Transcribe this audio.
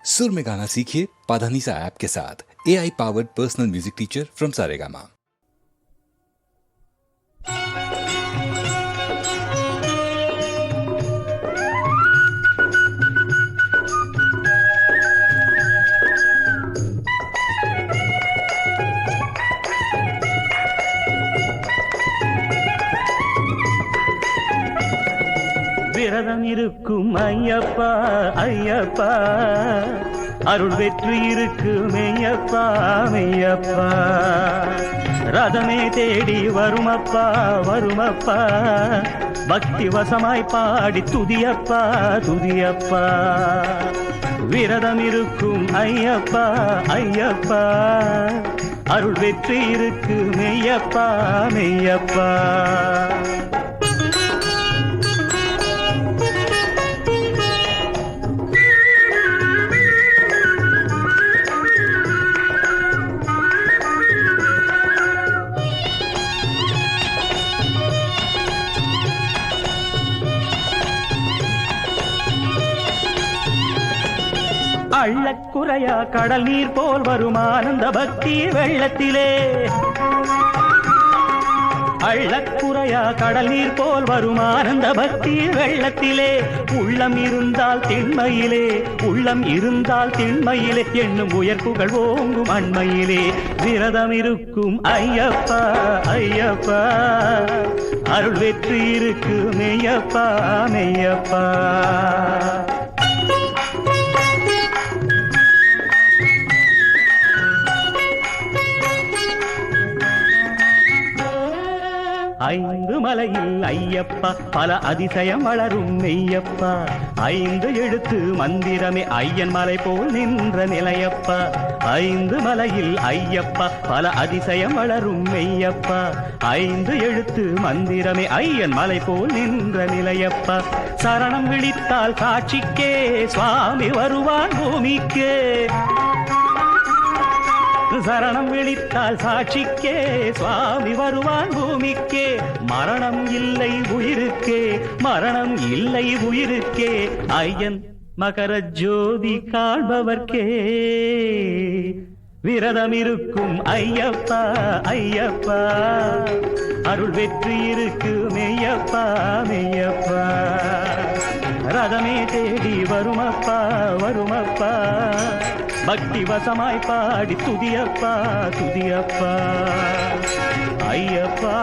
सुर में गाना सीखिए पाधानीसा ऐप के साथ। AI powered personal music teacher from Saregama. விரதம் இருக்கும் ஐயப்பா ஐயப்பா, அருள் வெற்றி இருக்கு மெய்யப்பா மெய்யப்பா. ரதமே தேடி வருமப்பா வருமப்பா, பக்தி வசமாய் பாடி துதியப்பா துதியப்பா. விரதம் இருக்கும் ஐயப்பா ஐயப்பா, அருள் வெற்றி இருக்கு மெய்யப்பா மெய்யப்பா. அள்ளக்குறையா கடல் நீர் போல் வரும் ஆனந்த பக்தி வெள்ளத்திலே, அள்ளக்குறையா கடல் நீர் போல் வரும் ஆனந்த பக்தி வெள்ளத்திலே. உள்ளம் இருந்தால் திண்மையிலே, உள்ளம் இருந்தால் திண்மையிலே, என்னும் உயர் புகழ் ஓங்கும் அண்மையிலே. விரதம் இருக்கும் ஐயப்பா ஐயப்பா, அருள் வெற்றி இருக்கு மெய்யப்பா மெய்யப்பா. ஐந்து மலையில் ஐயப்பா, பல அதிசயம் வளரும் மெய்யப்பா. ஐந்து எழுத்து மந்திரமே ஐயன் மலை போல் நின்ற நிலையப்பா. ஐந்து மலையில் ஐயப்பா, பல அதிசயம் வளரும் மெய்யப்பா. ஐந்து எழுத்து மந்திரமே ஐயன் மலை போல் நின்ற நிலையப்பா. சரணம் விழித்தால் காட்சிக்கே சுவாமி வருவான் பூமிக்கே. சரணம் விழித்தால் சாட்சிக்கே சுவாமி வருவான் பூமிக்கே. மரணம் இல்லை உயிருக்கே, மரணம் இல்லை உயிருக்கே, ஐயன் மகர ஜோதி காண்பவர்க்கே. விரதம் இருக்கும் ஐயப்பா ஐயப்பா, அருள் வெற்றி இருக்கு மெய்யப்பா மெய்யப்பா. ரதமே தேடி வருமப்பா வருமப்பா, பக்தி வசமாய் பாடி துதியப்பா துதியப்பா ஐயப்பா.